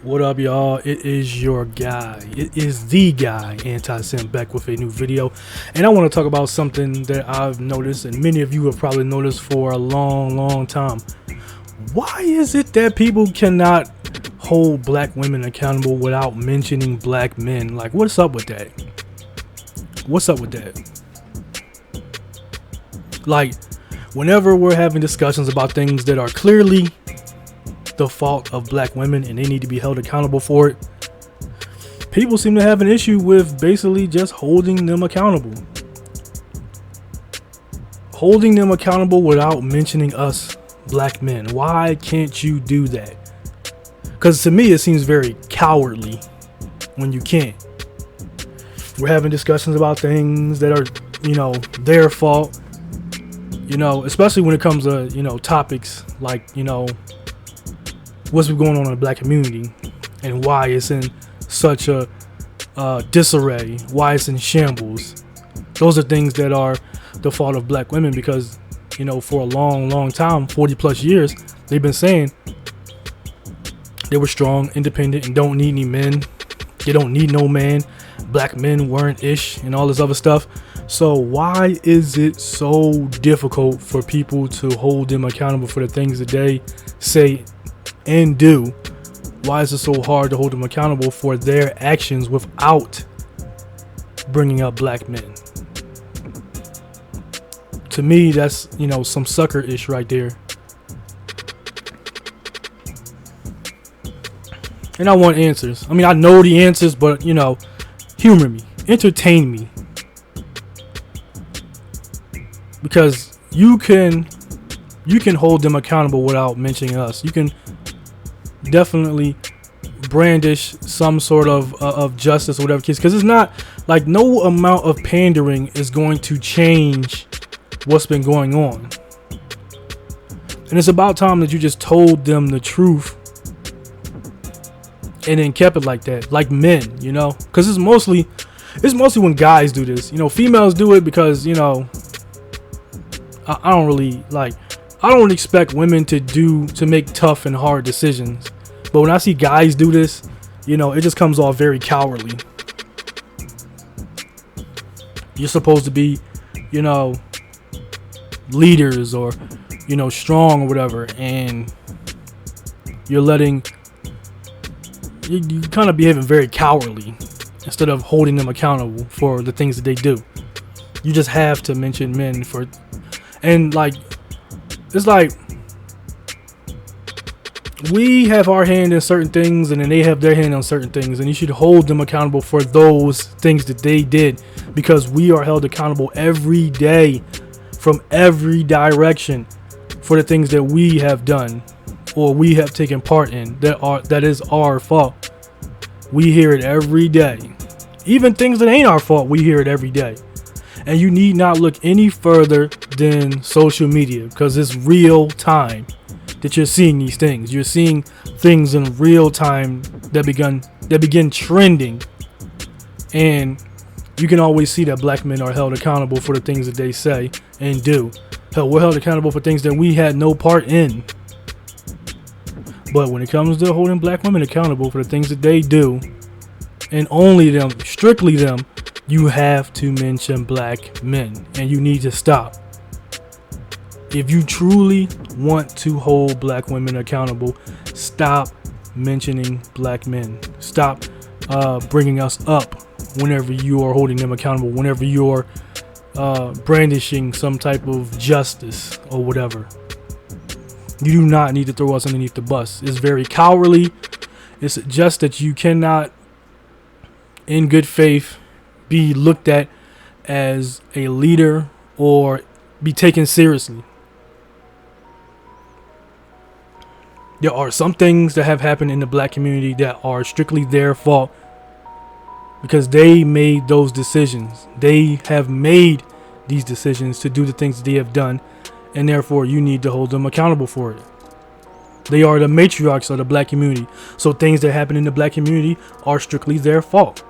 What up, y'all? It is your guy. It is the guy, Anti-Simp, back with a new video. And I want to talk about something that I've noticed, and many of you have probably noticed for a long time. Why is it that people cannot hold black women accountable without mentioning black men? Like, what's up with that? What's up with that? Like, whenever we're having discussions about things that are clearly the fault of black women and they need to be held accountable for it, people seem to have an issue with basically just holding them accountable. Holding them accountable without mentioning us black men. Why can't you do that? Because to me, it seems very cowardly when you can't. We're having discussions about things that are, their fault. Especially when it comes to, topics like, what's going on in the black community and why it's in such a disarray, why it's in shambles. Those are things that are the fault of black women because, for a long time, 40 plus years, they've been saying they were strong, independent, and don't need any men. They don't need no man. Black men weren't ish and all this other stuff. So why is it so difficult for people to hold them accountable for the things that they say and do? Why is it so hard to hold them accountable for their actions without bringing up black men? To me, that's, some sucker-ish right there. And I want answers. I mean, I know the answers, but, humor me, entertain me. Because you can hold them accountable without mentioning us. You can definitely brandish some sort of justice or whatever case, because it's not like no amount of pandering is going to change what's been going on. And it's about time that you just told them the truth and then kept it like that, like men, because it's mostly when guys do this. Females do it because I don't expect women to make tough and hard decisions. But when I see guys do this, it just comes off very cowardly. You're supposed to be, leaders or, strong or whatever. And you're kind of behaving very cowardly instead of holding them accountable for the things that they do. You just have to mention men and it's like we have our hand in certain things and then they have their hand on certain things, and you should hold them accountable for those things that they did, because we are held accountable every day from every direction for the things that we have done or we have taken part in that is our fault. We hear it every day. Even things that ain't our fault, we hear it every day. And you need not look any further than social media, because it's real time that you're seeing these things. You're seeing things in real time that begin trending, and you can always see that black men are held accountable for the things that they say and do. Hell, we're held accountable for things that we had no part in. But when it comes to holding black women accountable for the things that they do, and only them, strictly them, you have to mention black men, and you need to stop. If you truly want to hold black women accountable, stop mentioning black men. Stop bringing us up whenever you are holding them accountable, whenever you're brandishing some type of justice or whatever. You do not need to throw us underneath the bus. It's very cowardly. It's just that you cannot, in good faith, be looked at as a leader or be taken seriously. There are some things that have happened in the black community that are strictly their fault because they made those decisions. They have made these decisions to do the things that they have done, and therefore you need to hold them accountable for it. They are the matriarchs of the black community. So things that happen in the black community are strictly their fault.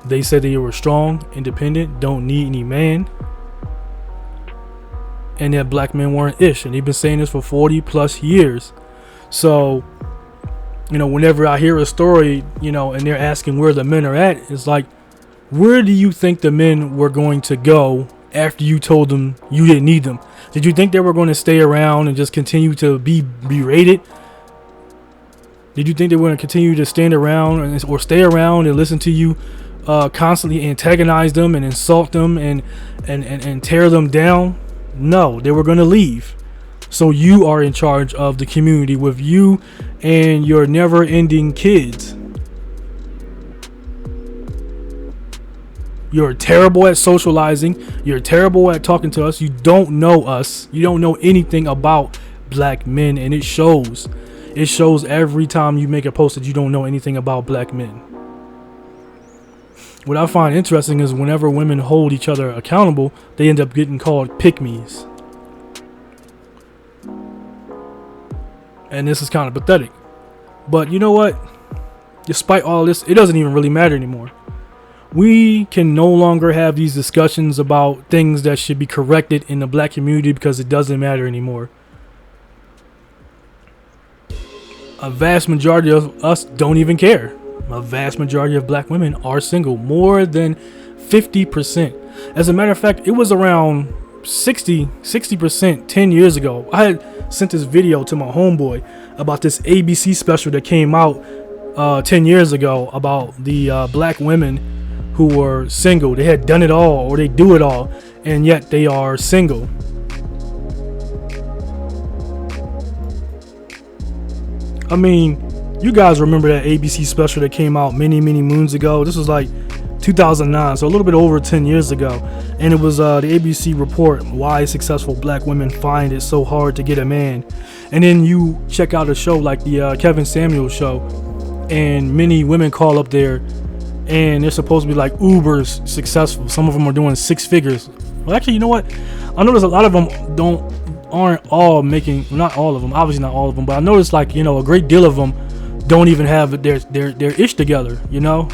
They said they were strong, independent, don't need any man, and that black men weren't ish. And they've been saying this for 40 plus years. So You know, whenever I hear a story, you know, and they're asking where the men are at, it's like, where do you think the men were going to go after you told them you didn't need them? Did you think they were going to stay around and just continue to be berated? Did you think they were going to continue to stand around or stay around and listen to you constantly antagonize them and insult them and tear them down? No, they were going to leave. So you are in charge of the community with you and your never-ending kids. You're terrible at socializing. You're terrible at talking to us. You don't know us. You don't know anything about black men, and it shows. It shows every time you make a post that you don't know anything about black men. What I find interesting is whenever women hold each other accountable, they end up getting called pick-me's. And this is kind of pathetic. But you know what? Despite all this, it doesn't even really matter anymore. We can no longer have these discussions about things that should be corrected in the black community because it doesn't matter anymore. A vast majority of us don't even care. A vast majority of black women are single. More than 50%. As a matter of fact, it was around 60% 10 years ago. I had sent this video to my homeboy about this ABC special that came out 10 years ago about the black women who were single. They had done it all, or they do it all, and yet they are single. I mean, you guys remember that ABC special that came out many moons ago? This was like 2009, so a little bit over 10 years ago. And it was the ABC report, why successful black women find it so hard to get a man. And then you check out a show like the Kevin Samuels show, and many women call up there and they're supposed to be like uber successful. Some of them are doing six figures. Well, actually, you know what? I noticed a lot of them aren't all making, not all of them, obviously not all of them, but I noticed, like, you know, a great deal of them don't even have their ish together, you know?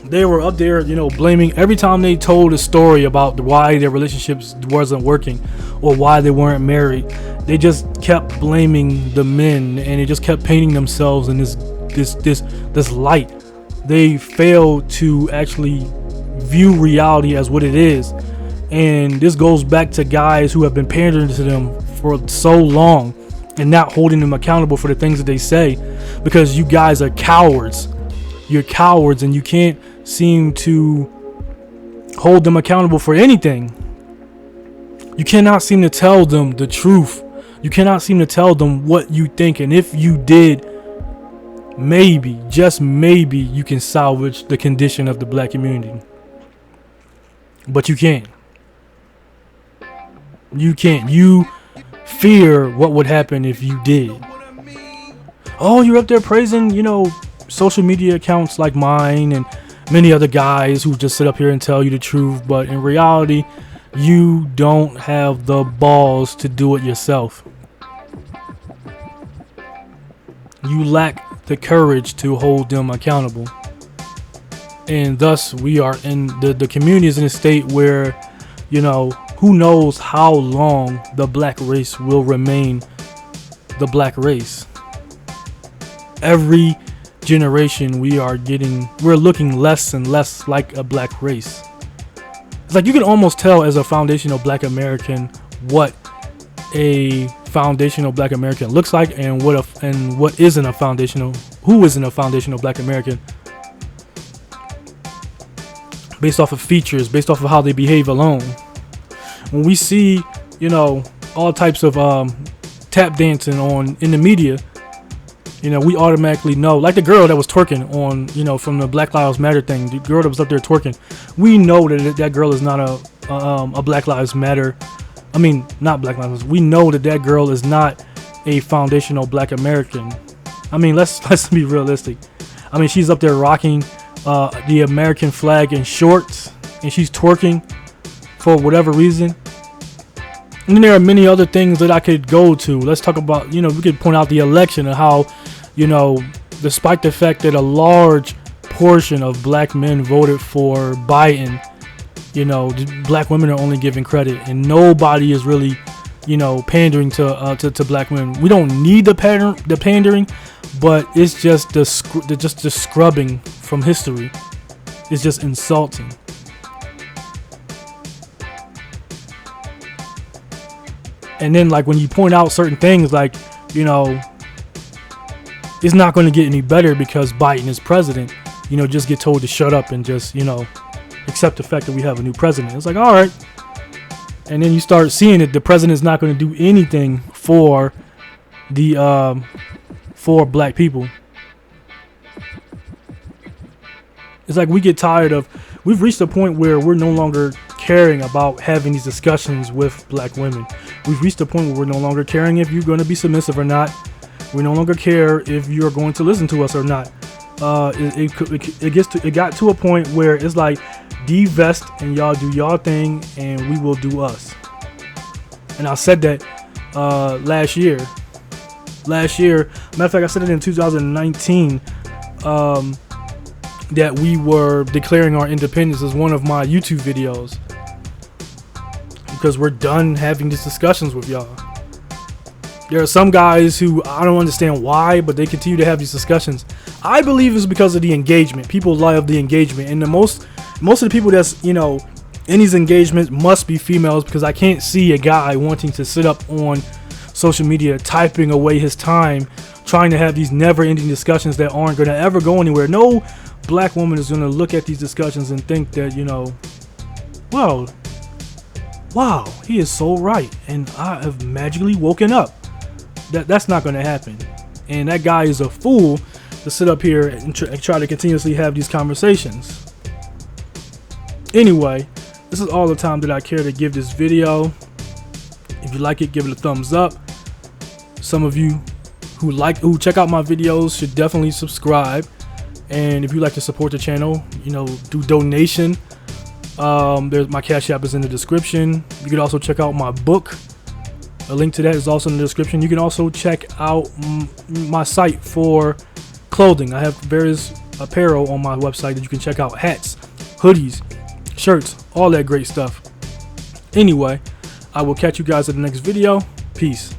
They were up there, you know, blaming every time they told a story about why their relationships wasn't working or why they weren't married. They just kept blaming the men, and they just kept painting themselves in this light. They failed to actually view reality as what it is. And this goes back to guys who have been pandering to them for so long and not holding them accountable for the things that they say, because you guys are cowards. You're cowards, and you can't seem to hold them accountable for anything. You cannot seem to tell them the truth. You cannot seem to tell them what you think, and if you did, maybe, just maybe, you can salvage the condition of the black community. But you can't. You can't. You fear what would happen if you did. Oh, you're up there praising, you know, social media accounts like mine and many other guys who just sit up here and tell you the truth, but in reality, you don't have the balls to do it yourself. You lack the courage to hold them accountable. And thus, we are in the community is in a state where, you know, who knows how long the black race will remain the black race. Every generation we're looking less and less like a black race. It's like you can almost tell as a foundational black American what a foundational black American looks like, and who isn't a foundational black American, based off of features, based off of how they behave alone. When we see, you know, all types of tap dancing in the media, you know, we automatically know, like the girl that was twerking on, you know, from the Black Lives Matter thing, the girl that was up there twerking, we know that girl is not a Black Lives Matter. I mean, not Black Lives Matter. We know that girl is not a foundational black American. I mean, let's be realistic. I mean, she's up there rocking the American flag in shorts, and she's twerking for whatever reason. And then there are many other things that I could go to. Let's talk about, you know, we could point out the election and how, you know, despite the fact that a large portion of black men voted for Biden, you know, black women are only given credit, and nobody is really you know, pandering to black women. We don't need the pandering, but it's just the scrubbing from history. It's just insulting. And then, like, when you point out certain things, like, you know, it's not going to get any better because Biden is president. You know, just get told to shut up and just, you know, accept the fact that we have a new president. It's like, all right. And then you start seeing that the president is not going to do anything for the for black people. It's like we get tired of. We've reached a point where we're no longer caring about having these discussions with black women. We've reached a point where we're no longer caring if you're going to be submissive or not. We no longer care if you're going to listen to us or not. It got to a point where it's like, divest and y'all do y'all thing and we will do us. And I said that last year. Matter of fact, I said it in 2019 that we were declaring our independence as one of my YouTube videos, because we're done having these discussions with y'all. There are some guys who I don't understand why, but they continue to have these discussions. I believe it's because of the engagement. People love the engagement, and most of the people that's, you know, in these engagements must be females, because I can't see a guy wanting to sit up on social media typing away his time trying to have these never-ending discussions that aren't going to ever go anywhere. No black woman is going to look at these discussions and think that, you know, well, wow, he is so right, and I have magically woken up. That's not going to happen. And that guy is a fool to sit up here and try to continuously have these conversations. Anyway, this is all the time that I care to give this video. If you like it, give it a thumbs up. Some of you who check out my videos should definitely subscribe. And if you like to support the channel, you know, do donation. There's my CashApp is in the description. You can also check out my book. A link to that is also in the description. You can also check out my site for clothing. I have various apparel on my website that you can check out. Hats, hoodies, shirts, all that great stuff. Anyway, I will catch you guys in the next video. Peace.